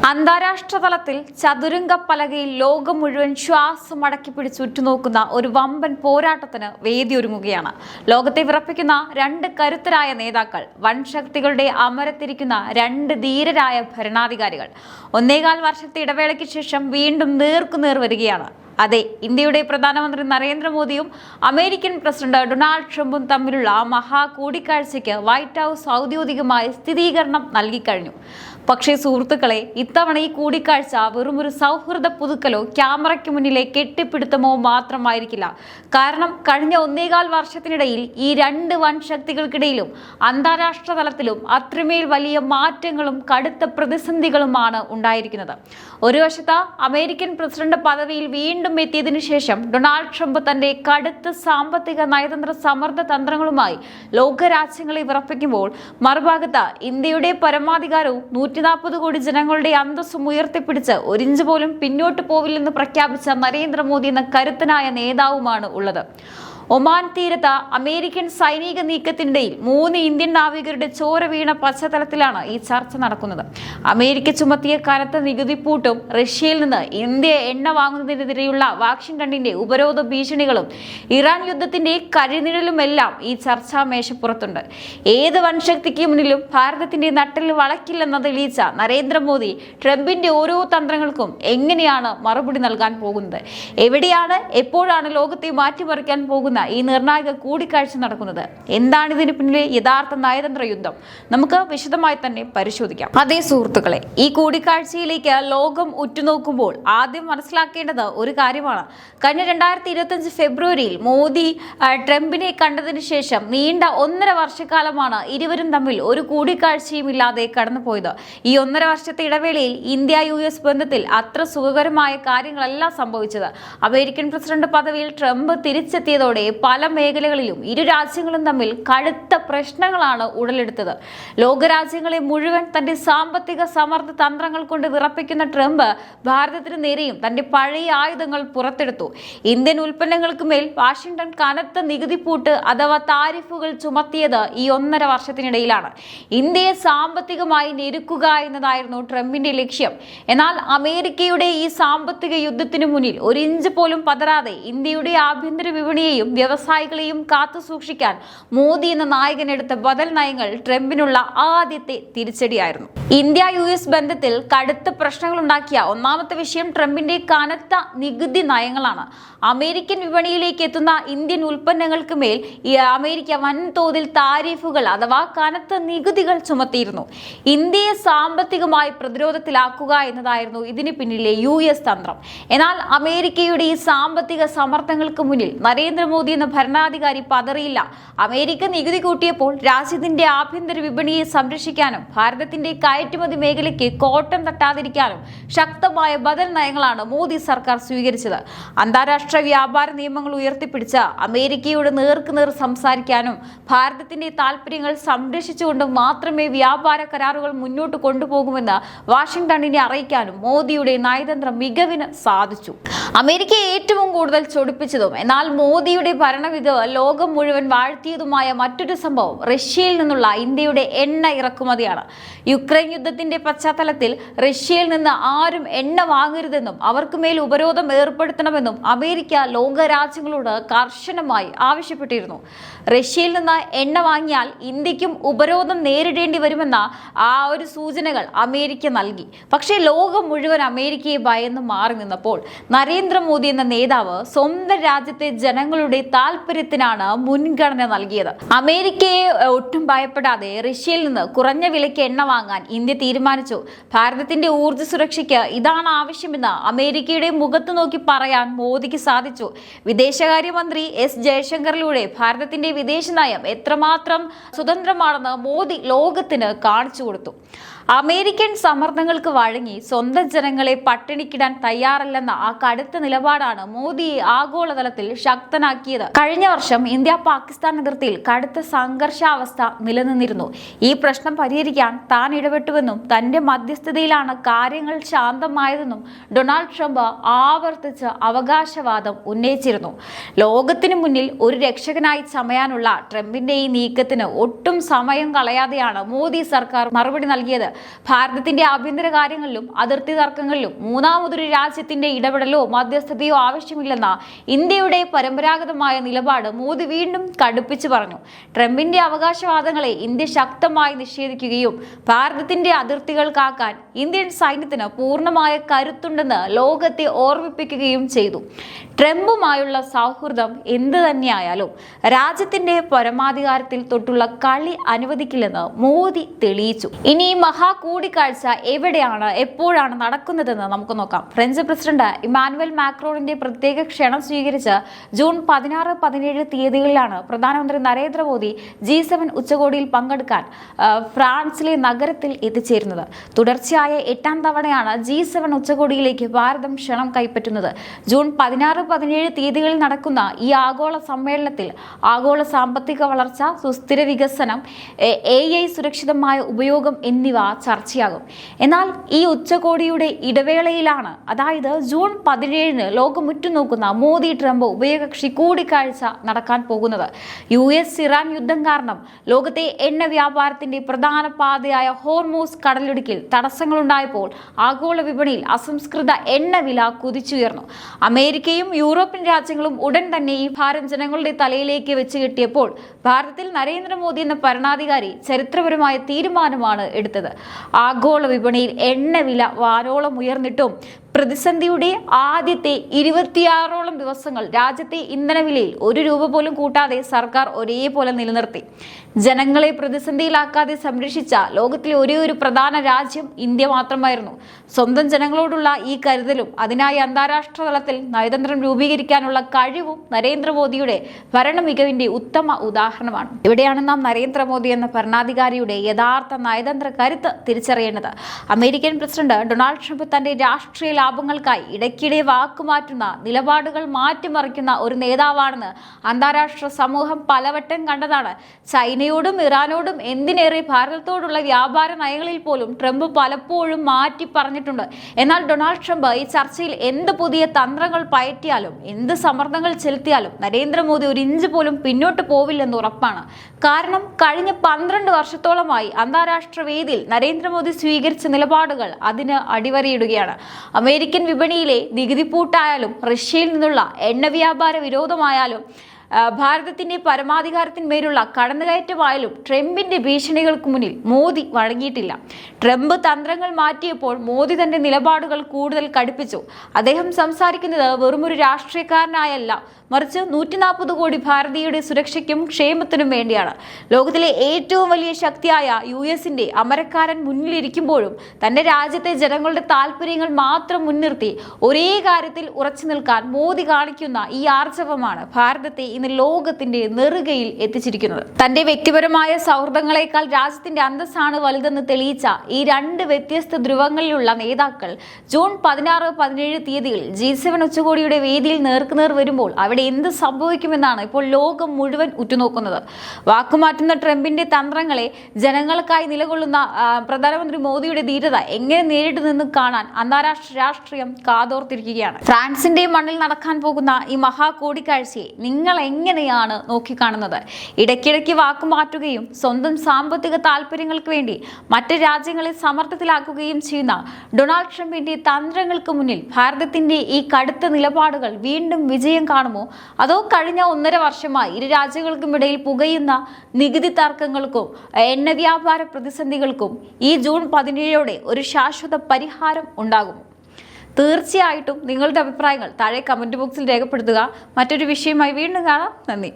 അന്താരാഷ്ട്ര തലത്തിൽ ചതുരംഗ പലകയിൽ ലോകം മുഴുവൻ ശ്വാസം അടക്കി പിടിച്ച് ഉറ്റുനോക്കുന്ന ഒരു വമ്പൻ പോരാട്ടത്തിന് വേദിയൊരുങ്ങുകയാണ്. ലോകത്തെ വിറപ്പിക്കുന്ന രണ്ട് കരുത്തരായ നേതാക്കൾ, വൻശക്തികളുടെ അമരത്തിരിക്കുന്ന രണ്ട് ധീരരായ ഭരണാധികാരികൾ 1.25 വർഷത്തെ ഇടവേളയ്ക്ക് ശേഷം വീണ്ടും നേർക്കുനേർ വരികയാണ്. അതെ, ഇന്ത്യയുടെ പ്രധാനമന്ത്രി നരേന്ദ്രമോദിയും അമേരിക്കൻ പ്രസിഡന്റ് ഡൊണാൾഡ് ട്രംപും തമ്മിലുള്ള മഹാ കൂടിക്കാഴ്ചയ്ക്ക് വൈറ്റ് ഹൗസ് ഔദ്യോഗികമായി സ്ഥിരീകരണം നൽകിക്കഴിഞ്ഞു. പക്ഷേ സുഹൃത്തുക്കളെ, ഇത്തവണ ഈ കൂടിക്കാഴ്ച വെറുമൊരു സൗഹൃദ പുതുക്കലോ ക്യാമറയ്ക്ക് മുന്നിലെ കെട്ടിപ്പിടുത്തമോ മാത്രമായിരിക്കില്ല. കാരണം കഴിഞ്ഞ 1.25 വർഷത്തിനിടയിൽ ഈ രണ്ട് വൻശക്തികൾക്കിടയിലും അന്താരാഷ്ട്ര തലത്തിലും അത്രമേൽ വലിയ മാറ്റങ്ങളും കടുത്ത പ്രതിസന്ധികളുമാണ് ഉണ്ടായിരിക്കുന്നത്. ഒരു വശത്ത് അമേരിക്കൻ പ്രസിഡന്റ് പദവിയിൽ വീണ്ടും എത്തിയതിനു ശേഷം ഡൊണാൾഡ് ട്രംപ് തന്റെ കടുത്ത സാമ്പത്തിക നയതന്ത്ര സമ്മർദ്ദ തന്ത്രങ്ങളുമായി ലോകരാജ്യങ്ങളെ വിറപ്പിക്കുമ്പോൾ, മറുഭാഗത്ത് ഇന്ത്യയുടെ പരമാധികാരവും 140 കോടി ജനങ്ങളുടെ അന്തസ്സും ഉയർത്തിപ്പിടിച്ച് ഒരിഞ്ച് പോലും പിന്നോട്ട് പോവില്ലെന്ന് പ്രഖ്യാപിച്ച നരേന്ദ്രമോദി എന്ന കരുത്തനായ നേതാവുമാണ് ഉള്ളത്. ഒമാൻ തീരത്ത് അമേരിക്കൻ സൈനിക നീക്കത്തിനിടയിൽ 3 ഇന്ത്യൻ നാവികരുടെ ചോര വീണ പശ്ചാത്തലത്തിലാണ് ഈ ചർച്ച നടക്കുന്നത്. അമേരിക്ക ചുമത്തിയ കനത്ത നികുതിപ്പൂട്ടും റഷ്യയിൽ നിന്ന് ഇന്ത്യ എണ്ണ വാങ്ങുന്നതിനെതിരെയുള്ള വാഷിംഗ്ടണിന്റെ ഉപരോധ ഭീഷണികളും ഇറാൻ യുദ്ധത്തിന്റെ കരിനിഴലുമെല്ലാം ഈ ചർച്ചാ മേശപ്പുറത്തുണ്ട്. ഏത് വൻശക്തിക്ക് മുന്നിലും ഭാരതത്തിന്റെ നട്ടിൽ വളക്കില്ലെന്ന് തെളിയിച്ച നരേന്ദ്രമോദി ട്രംപിന്റെ ഓരോ തന്ത്രങ്ങൾക്കും എങ്ങനെയാണ് മറുപടി നൽകാൻ പോകുന്നത്? എവിടെയാണ്, എപ്പോഴാണ് ലോകത്തെ മാറ്റിമറിക്കാൻ പോകുന്നത് ഈ നിർണായക കൂടിക്കാഴ്ച നടക്കുന്നത്? എന്താണ് ഇതിന് പിന്നിലെ യഥാർത്ഥ നയതന്ത്ര യുദ്ധം? നമുക്ക് വിശദമായി തന്നെ പരിശോധിക്കാം. അതേ സുഹൃത്തുക്കളെ, ഈ കൂടിക്കാഴ്ചയിലേക്ക് ലോകം ഉറ്റുനോക്കുമ്പോൾ ആദ്യം മനസ്സിലാക്കേണ്ടത് ഒരു കാര്യമാണ്. കഴിഞ്ഞ 2025 ഫെബ്രുവരിയിൽ മോദി ട്രംപിനെ കണ്ടതിന് ശേഷം നീണ്ട 1.5 വർഷക്കാലമാണ് ഇരുവരും തമ്മിൽ ഒരു കൂടിക്കാഴ്ചയും ഇല്ലാതെ കടന്നുപോയത്. ഈ 1.5 വർഷത്തെ ഇടവേളയിൽ ഇന്ത്യ-US ബന്ധത്തിൽ അത്ര സുഖകരമായ കാര്യങ്ങളല്ല സംഭവിച്ചത്. അമേരിക്കൻ പ്രസിഡന്റ് പദവിയിൽ ട്രംപ് തിരിച്ചെത്തിയതോടെ പല മേഖലകളിലും ഇരു രാജ്യങ്ങളും തമ്മിൽ കടുത്ത പ്രശ്നങ്ങളാണ് ഉടലെടുത്തത്. ലോകരാജ്യങ്ങളെ മുഴുവൻ തന്റെ സാമ്പത്തിക സമ്മർദ്ദ തന്ത്രങ്ങൾ കൊണ്ട് വിറപ്പിക്കുന്ന ട്രംപ് ഭാരതത്തിന് നേരെയും തന്റെ പഴയ ആയുധങ്ങൾ പുറത്തെടുത്തു. ഇന്ത്യൻ ഉൽപ്പന്നങ്ങൾക്ക് മേൽ വാഷിംഗ്ടൺ കനത്ത നികുതിപ്പൂട്ട് അഥവാ താരിഫുകൾ ചുമത്തിയത് ഈ 1.5 വർഷത്തിനിടയിലാണ്. ഇന്ത്യയെ സാമ്പത്തികമായി ഞെരുക്കുക എന്നതായിരുന്നു ട്രംപിന്റെ ലക്ഷ്യം. എന്നാൽ അമേരിക്കയുടെ ഈ സാമ്പത്തിക യുദ്ധത്തിനു മുന്നിൽ ഒരു ഇഞ്ച് പോലും പതറാതെ ഇന്ത്യയുടെ ആഭ്യന്തര വിപണിയെയും വ്യവസായികളെയും കാത്തു സൂക്ഷിക്കാൻ മോദി എന്ന നായകൻ എടുത്ത ബദൽ നയങ്ങൾ ട്രംപിനുള്ള ആദ്യത്തെ തിരിച്ചടിയായിരുന്നു. ഇന്ത്യ-US ബന്ധത്തിൽ കടുത്ത പ്രശ്നങ്ങൾ ഉണ്ടാക്കിയ ഒന്നാമത്തെ വിഷയം ട്രംപിന്റെ കനത്ത നികുതി നയങ്ങളാണ്. അമേരിക്കൻ വിപണിയിലേക്ക് എത്തുന്ന ഇന്ത്യൻ ഉൽപ്പന്നങ്ങൾക്ക് മേൽ അമേരിക്ക വൻതോതിൽ താരിഫുകൾ അഥവാ കനത്ത നികുതികൾ ചുമത്തിയിരുന്നു. ഇന്ത്യയെ സാമ്പത്തികമായി പ്രതിരോധത്തിലാക്കുക എന്നതായിരുന്നു ഇതിന് പിന്നിലെ US തന്ത്രം. എന്നാൽ അമേരിക്കയുടെ ഈ സാമ്പത്തിക സമ്മർദ്ദങ്ങൾക്ക് മുന്നിൽ നരേന്ദ്രമോദി എന്ന ഭരണാധികാരി പതറിയില്ല. അമേരിക്ക നികുതി കൂട്ടിയപ്പോൾ രാജ്യത്തിന്റെ ആഭ്യന്തര വിപണിയെ സംരക്ഷിക്കാനും ഭാരതത്തിന്റെ കയറ്റുമതി മേഖലയ്ക്ക് കോട്ടം തട്ടാതിരിക്കാനും ശക്തമായ ബദൽ നയങ്ങളാണ് മോദി സർക്കാർ സ്വീകരിച്ചത്. അന്താരാഷ്ട്ര വ്യാപാര നിയമങ്ങൾ ഉയർത്തിപ്പിടിച്ച് അമേരിക്കയോട് നേർക്കുനേർ സംസാരിക്കാനും ഭാരതത്തിന്റെ താൽപര്യങ്ങൾ സംരക്ഷിച്ചുകൊണ്ട് മാത്രമേ വ്യാപാര കരാറുകൾ മുന്നോട്ട് കൊണ്ടുപോകുമെന്ന് വാഷിംഗ്ടണിനെ അറിയിക്കാനും മോദിയുടെ നയതന്ത്ര മികവിന് സാധിച്ചു. അമേരിക്ക ഏറ്റവും കൂടുതൽ ചൊടിപ്പിച്ചതും എന്നാൽ മോദിയുടെ ഭരണമികവ് ലോകം മുഴുവൻ വാഴ്ത്തിയതുമായ മറ്റൊരു സംഭവം റഷ്യയിൽ നിന്നുള്ള ഇന്ത്യയുടെ എണ്ണ ഇറക്കുമതിയാണ്. യുക്രൈൻ യുദ്ധത്തിന്റെ പശ്ചാത്തലത്തിൽ റഷ്യയിൽ നിന്ന് ആരും എണ്ണ വാങ്ങരുതെന്നും അവർക്ക് മേൽ ഉപരോധം ഏർപ്പെടുത്തണമെന്നും അമേരിക്ക ലോകരാജ്യങ്ങളോട് കർശനമായി ആവശ്യപ്പെട്ടിരുന്നു. റഷ്യയിൽ നിന്ന് എണ്ണ വാങ്ങിയാൽ ഇന്ത്യക്കും ഉപരോധം നേരിടേണ്ടി വരുമെന്ന ഒരു സൂചനകൾ അമേരിക്ക നൽകി. പക്ഷേ ലോകം മുഴുവൻ അമേരിക്കയെ ഭയന്ന് മാറി നിന്നപ്പോൾ നരേന്ദ്രമോദി എന്ന നേതാവ് സ്വന്തം രാജ്യത്തെ ജനങ്ങളുടെ താല്പര്യത്തിനാണ് മുൻഗണന നൽകിയത്. അമേരിക്കയെ ഒട്ടും ഭയപ്പെടാതെ റഷ്യയിൽ നിന്ന് കുറഞ്ഞ വിലയ്ക്ക് എണ്ണ വാങ്ങാൻ ഇന്ത്യ തീരുമാനിച്ചു. ഭാരതത്തിന്റെ ഊർജ്ജ സുരക്ഷയ്ക്ക് ഇതാണ് ആവശ്യമെന്ന് അമേരിക്കയുടെ മുഖത്ത് നോക്കി പറയാൻ മോദിക്ക് സാധിച്ചു. വിദേശകാര്യമന്ത്രി S ജയശങ്കറിലൂടെ ഭാരതത്തിന്റെ വിദേശ നയം എത്രമാത്രം സ്വതന്ത്രമാണെന്ന് മോദി ലോകത്തിന് കാണിച്ചു കൊടുത്തു. അമേരിക്കൻ സമ്മർദ്ദങ്ങൾക്ക് വഴങ്ങി സ്വന്തം ജനങ്ങളെ പട്ടിണിക്കിടാൻ തയ്യാറല്ലെന്ന ആ കടുത്ത നിലപാടാണ് മോദിയെ ആഗോളതലത്തിൽ ശക്തനാക്കിയത്. കഴിഞ്ഞ വർഷം ഇന്ത്യ-പാകിസ്ഥാൻ അതിർത്തിയിൽ കടുത്ത സംഘർഷാവസ്ഥ നിലനിന്നിരുന്നു. ഈ പ്രശ്നം പരിഹരിക്കാൻ താൻ ഇടപെട്ടുവെന്നും തന്റെ മധ്യസ്ഥതയിലാണ് കാര്യങ്ങൾ ശാന്തമായതെന്നും ഡൊണാൾഡ് ട്രംപ് ആവർത്തിച്ച് അവകാശവാദം ഉന്നയിച്ചിരുന്നു. ലോകത്തിനു മുന്നിൽ ഒരു രക്ഷകനായി ചമയാനുള്ള ട്രംപിന്റെ ഈ നീക്കത്തിന് ഒട്ടും സമയം കളയാതെയാണ് മോദി സർക്കാർ മറുപടി നൽകിയത്. ഭാരതത്തിന്റെ ആഭ്യന്തര കാര്യങ്ങളിലും അതിർത്തി തർക്കങ്ങളിലും മൂന്നാമതൊരു രാജ്യത്തിന്റെ ഇടപെടലോ മധ്യസ്ഥതയോ ആവശ്യമില്ലെന്ന ഇന്ത്യയുടെ പരമ്പരാഗതമായ നിലപാട് മോദി വീണ്ടും കടുപ്പിച്ചു പറഞ്ഞു. ട്രംപിന്റെ അവകാശവാദങ്ങളെ ഇന്ത്യ ശക്തമായി നിഷേധിക്കുകയും ഭാരതത്തിന്റെ അതിർത്തികൾ കാക്കാൻ ഇന്ത്യൻ സൈന്യത്തിന് പൂർണ്ണമായ കരുത്തുണ്ടെന്ന് ലോകത്തെ ഓർമ്മിപ്പിക്കുകയും ചെയ്തു. ട്രംപുമായുള്ള സൗഹൃദം എന്ത് തന്നെയായാലും രാജ്യത്തിന്റെ പരമാധികാരത്തിൽ തൊട്ടുള്ള കളി അനുവദിക്കില്ലെന്ന് മോദി തെളിയിച്ചു. ഇനി ഈ മഹാ കൂടിക്കാഴ്ച എവിടെയാണ്, എപ്പോഴാണ് നടക്കുന്നതെന്ന് നമുക്ക് നോക്കാം. ഫ്രഞ്ച് പ്രസിഡന്റ് ഇമാനുവൽ മാക്രോണിന്റെ പ്രത്യേക ക്ഷണം സ്വീകരിച്ച് ജൂൺ 16-17 തീയതികളിലാണ് പ്രധാനമന്ത്രി നരേന്ദ്രമോദി G7 ഉച്ചകോടിയിൽ പങ്കെടുക്കാൻ ഫ്രാൻസിലെ നഗരത്തിൽ എത്തിച്ചേരുന്നത്. തുടർച്ചയായ 8ാം തവണയാണ് G7 ഉച്ചകോടിയിലേക്ക് ഭാരതം ക്ഷണം കൈപ്പറ്റുന്നത്. ജൂൺ 16-17 തീയതികളിൽ നടക്കുന്ന ഈ ആഗോള സമ്മേളനത്തിൽ ആഗോള സാമ്പത്തിക വളർച്ച, സുസ്ഥിര വികസനം, AI സുരക്ഷിതമായ ഉപയോഗം എന്നിവ ചർച്ചയാകും. എന്നാൽ ഈ ഉച്ചകോടിയുടെ ഇടവേളയിലാണ്, അതായത് ജൂൺ 17 ലോകം ഉറ്റുനോക്കുന്ന മോദി ട്രംപ് ഉഭയകക്ഷി കൂടിക്കാഴ്ച നടക്കാൻ പോകുന്നത്. US ഇറാൻ യുദ്ധം കാരണം ലോകത്തെ എണ്ണ വ്യാപാരത്തിന്റെ പ്രധാന പാതയായ ഹോർമൂസ് കടലിടുക്കിൽ തടസ്സങ്ങളുണ്ടായപ്പോൾ ആഗോള വിപണിയിൽ അസംസ്കൃത എണ്ണ വില കുതിച്ചുയർന്നു. അമേരിക്കയും യൂറോപ്യൻ രാജ്യങ്ങളും ഉടൻ തന്നെ ഈ ഭാരം ജനങ്ങളുടെ തലയിലേക്ക് വെച്ച് കെട്ടിയപ്പോൾ ഭാരതത്തിൽ നരേന്ദ്രമോദി എന്ന ഭരണാധികാരി ചരിത്രപരമായ തീരുമാനമാണ് എടുത്തത്. ആഗോള വിപണിയിൽ എണ്ണ വില വാനോളം ഉയർന്നിട്ടും പ്രതിസന്ധിയുടെ ആദ്യത്തെ 26ഓളം ദിവസങ്ങൾ രാജ്യത്തെ ഇന്ധനവിലയിൽ ₹1 പോലും കൂട്ടാതെ സർക്കാർ ഒരേപോലെ നിലനിർത്തി. ജനങ്ങളെ പ്രതിസന്ധിയിലാക്കാതെ സംരക്ഷിച്ച ലോകത്തിലെ ഒരേയൊരു പ്രധാന രാജ്യം ഇന്ത്യ മാത്രമായിരുന്നു. സ്വന്തം ജനങ്ങളോടുള്ള ഈ കരുതലും അതിനായി അന്താരാഷ്ട്ര തലത്തിൽ നയതന്ത്രം രൂപീകരിക്കാനുള്ള കഴിവും നരേന്ദ്രമോദിയുടെ ഭരണ മികവിന്റെ ഉത്തമ ഉദാഹരണമാണ്. ഇവിടെയാണ് നാം നരേന്ദ്രമോദി എന്ന ഭരണാധികാരിയുടെ യഥാർത്ഥ നയതന്ത്ര കരുത്ത് തിരിച്ചറിയേണ്ടത്. അമേരിക്കൻ പ്രസിഡന്റ് ഡൊണാൾഡ് ട്രംപ് തന്റെ രാഷ്ട്രീയ ലാഭങ്ങൾക്കായി ഇടയ്ക്കിടെ വാക്കുമാറ്റുന്ന, നിലപാടുകൾ മാറ്റിമറിക്കുന്ന ഒരു നേതാവാണെന്ന് അന്താരാഷ്ട്ര സമൂഹം പലവട്ടം കണ്ടതാണ്. ചൈനയോടും ഇറാനോടും എന്തിനേറെ ഭാരതത്തോടുള്ള വ്യാപാര നയങ്ങളിൽ പോലും ട്രംപ് പലപ്പോഴും മാറ്റി പറഞ്ഞിട്ടുണ്ട്. എന്നാൽ ഡൊണാൾഡ് ട്രംപ് ഈ ചർച്ചയിൽ എന്ത് പുതിയ തന്ത്രങ്ങൾ പയറ്റിയാലും എന്ത് സമ്മർദ്ദങ്ങൾ ചെലുത്തിയാലും നരേന്ദ്രമോദി ഒരു ഇഞ്ച് പോലും പിന്നോട്ട് പോവില്ലെന്ന് ഉറപ്പാണ്. കാരണം കഴിഞ്ഞ 12 വർഷത്തോളമായി അന്താരാഷ്ട്ര വേദിയിൽ നരേന്ദ്രമോദി സ്വീകരിച്ച നിലപാടുകൾ അതിന് അടിവരയിടുകയാണ്. അമേരിക്കൻ വിപണിയിലെ നികുതി പൂട്ടായാലും റഷ്യയിൽ നിന്നുള്ള എണ്ണ വ്യാപാര വിരോധമായാലും ഭാരതത്തിന്റെ പരമാധികാരത്തിന്മേലുള്ള കടന്നുകയറ്റമായാലും ട്രംപിന്റെ ഭീഷണികൾക്ക് മുന്നിൽ മോദി വഴങ്ങിയിട്ടില്ല. ട്രംപ് തന്ത്രങ്ങൾ മാറ്റിയപ്പോൾ മോദി തന്റെ നിലപാടുകൾ കൂടുതൽ കടുപ്പിച്ചു. അദ്ദേഹം സംസാരിക്കുന്നത് വെറുമൊരു രാഷ്ട്രീയക്കാരനായല്ല, മറിച്ച് 140 കോടി ഭാരതീയരുടെ സുരക്ഷയ്ക്കും ക്ഷേമത്തിനും വേണ്ടിയാണ്. ലോകത്തിലെ ഏറ്റവും വലിയ ശക്തിയായ US-ന്റെ അമരക്കാരൻ മുന്നിലിരിക്കുമ്പോഴും തന്റെ രാജ്യത്തെ ജനങ്ങളുടെ താല്പര്യങ്ങൾ മാത്രം മുൻനിർത്തി ഒരേ കാര്യത്തിൽ ഉറച്ചു നിൽക്കാൻ മോദി കാണിക്കുന്ന ഈ ആർജവമാണ് ഭാരതത്തെ ഇന്ന് ലോകത്തിന്റെ നെറുകയിൽ എത്തിച്ചിരിക്കുന്നത്. തന്റെ വ്യക്തിപരമായ സൗഹൃദങ്ങളെക്കാൾ രാജ്യത്തിന്റെ അന്തസ്സാണ് വലുതെന്ന് തെളിയിച്ച ഈ 2 വ്യത്യസ്ത ധ്രുവങ്ങളിലുള്ള നേതാക്കൾ ജൂൺ 16-17 തീയതികളിൽ G7 ഉച്ചകോടിയുടെ വേദിയിൽ നേർക്കുനേർ വരുമ്പോൾ അവിടെ എന്ത് സംഭവിക്കുമെന്നാണ് ഇപ്പോൾ ലോകം മുഴുവൻ ഉറ്റുനോക്കുന്നത്. വാക്കുമാറ്റുന്ന ട്രംപിന്റെ തന്ത്രങ്ങളെ ജനങ്ങൾക്കായി നിലകൊള്ളുന്ന പ്രധാനമന്ത്രി മോദിയുടെ ധീരത എങ്ങനെ നേരിട്ട് നിന്ന് കാണാൻ അന്താരാഷ്ട്ര രാഷ്ട്രീയം കാതോർത്തിരിക്കുകയാണ്. ഫ്രാൻസിന്റെ മണ്ണിൽ നടക്കാൻ പോകുന്ന ഈ മഹാ കൂടിക്കാഴ്ചയെ നിങ്ങൾ എങ്ങനെയാണ് നോക്കിക്കാണുന്നത്? ഇടയ്ക്കിടയ്ക്ക് വാക്കുമാറ്റുകയും സ്വന്തം സാമ്പത്തിക താല്പര്യങ്ങൾക്ക് വേണ്ടി മറ്റ് രാജ്യങ്ങളെ സമ്മർദ്ദത്തിലാക്കുകയും ചെയ്യുന്ന ഡൊണാൾഡ് ട്രംപിന്റെ തന്ത്രങ്ങൾക്ക് മുന്നിൽ ഭാരതത്തിന്റെ ഈ കടുത്ത നിലപാടുകൾ വീണ്ടും വിജയം കാണുമോ? അതോ കഴിഞ്ഞ 1.5 വർഷമായി ഇരു രാജ്യങ്ങൾക്കും ഇടയിൽ പുകയുന്ന നികുതി തർക്കങ്ങൾക്കും എണ്ണ വ്യാപാര പ്രതിസന്ധികൾക്കും ഈ ജൂൺ 17 ഒരു ശാശ്വത പരിഹാരം ഉണ്ടാകുമോ? തീർച്ചയായിട്ടും നിങ്ങളുടെ അഭിപ്രായങ്ങൾ താഴെ കമന്റ് ബോക്സിൽ രേഖപ്പെടുത്തുക. മറ്റൊരു വിഷയമായി വീണ്ടും കാണാം. നന്ദി.